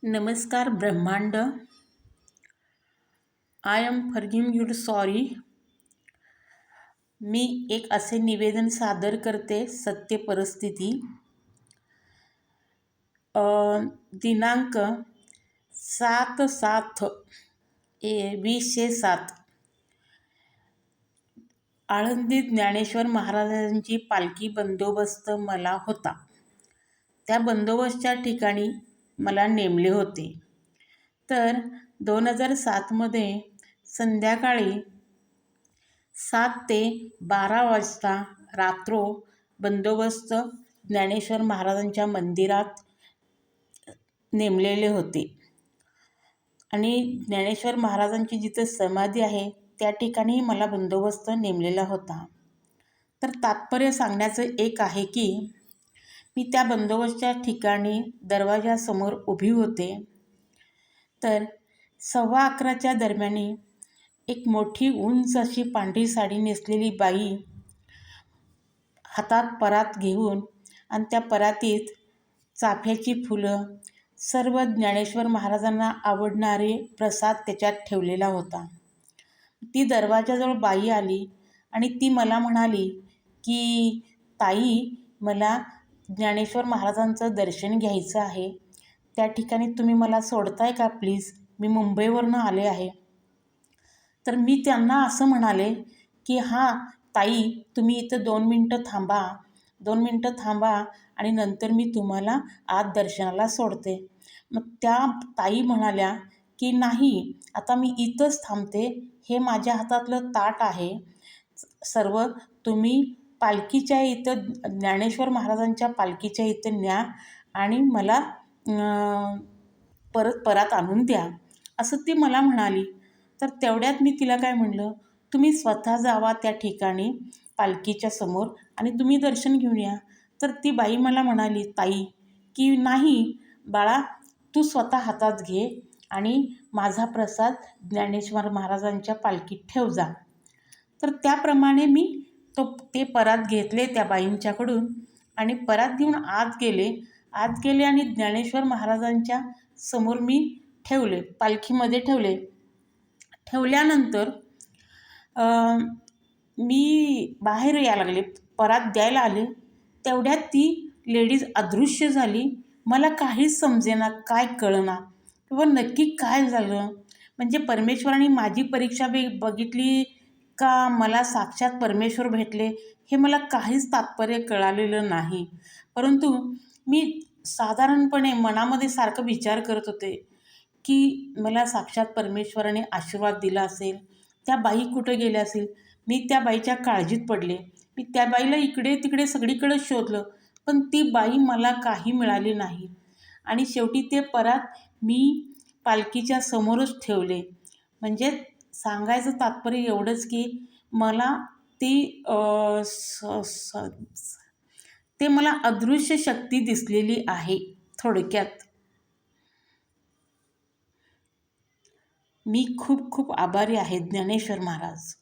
नमस्कार ब्रह्मांड. I am forgiving you sorry. मी एक असे निवेदन सादर करते. सत्य परिस्थिती दिनांक 7/7/2007 आळंदीत ज्ञानेश्वर महाराजांची पालखी बंदोबस्त मला होता. त्या बंदोबस्तच्या ठिकाणी मला नेमले होते. तर 2007मध्ये संध्याकाळी 7 ते 12 वाजता रात्रो बंदोबस्त ज्ञानेश्वर महाराजांच्या मंदिरात नेमलेले होते आणि ज्ञानेश्वर महाराजांची जिथे समाधी आहे त्या ठिकाणी मला बंदोबस्त नेमलेला होता. तर तात्पर्य सांगण्याचं एक आहे की मी त्या बंदोबस्तच्या ठिकाणी दरवाजासमोर उभी होते. तर 11:15च्या दरम्यानी एक मोठी उंच अशी पांढरी साडी नेसलेली बाई हातात परात घेऊन आणि त्या परातीत चाफ्याची फुलं, सर्व ज्ञानेश्वर महाराजांना आवडणारे प्रसाद त्याच्यात ठेवलेला होता. ती दरवाजाजवळ बाई आली आणि ती मला म्हणाली की ताई, मला ज्ञानेश्वर महाराजांचं दर्शन घ्यायचं आहे. त्या ठिकाणी तुम्ही मला सोडताय का प्लीज? मी मुंबईवरून आले आहे. तर मी त्यांना असं म्हणाले की हां ताई, तुम्ही इथं 2 मिनटं थांबा आणि नंतर मी तुम्हाला आत दर्शनाला सोडते. मग त्या ताई म्हणाल्या की नाही, आता मी इथंच थांबते. हे माझ्या हातातलं ताट आहे सर्व, तुम्ही पालखीच्या इथं ज्ञानेश्वर महाराजांच्या पालखीच्या इथं न्या आणि मला परत आणून द्या, असं ती मला म्हणाली. तर तेवढ्यात मी तिला काय म्हणलं, तुम्ही स्वतः जावा त्या ठिकाणी पालखीच्या समोर आणि तुम्ही दर्शन घेऊन या. तर ती बाई मला म्हणाली ताई की नाही बाळा, तू स्वतः हातात घे आणि माझा प्रसाद ज्ञानेश्वर महाराजांच्या पालखीत ठेव जा. तर त्याप्रमाणे मी ते परात घेतले त्या बाईंच्याकडून आणि परात घेऊन आत गेले आणि ज्ञानेश्वर महाराजांच्या समोर मी ठेवले, पालखीमध्ये ठेवले. ठेवल्यानंतर मी बाहेर यायला लागले, परात द्यायला आले. तेवढ्यात ती लेडीज अदृश्य झाली. मला काहीच समजेना, काय कळना किंवा नक्की काय झालं. म्हणजे परमेश्वराने माझी परीक्षा बघितली का मला साक्षात परमेश्वर भेटले, हे मला काहीच तात्पर्य कळालेलं नाही. परंतु मी साधारणपणे मनामध्ये सारखं विचार करत होते की मला साक्षात परमेश्वराने आशीर्वाद दिला असेल, त्या बाई कुठं गेल्या असेल. मी त्या बाईच्या काळजीत पडले. मी त्या बाईला इकडे तिकडे सगळीकडे शोधलं, पण ती बाई मला काही मिळाली नाही. आणि शेवटी ते परात मी पालखीच्या समोरच ठेवले. म्हणजे सांगायचं तात्पर्य एवढंच की मला ते मला अदृश्य शक्ती दिसलेली आहे. थोडक्यात मी खूप खूप आभारी आहे ज्ञानेश्वर महाराज.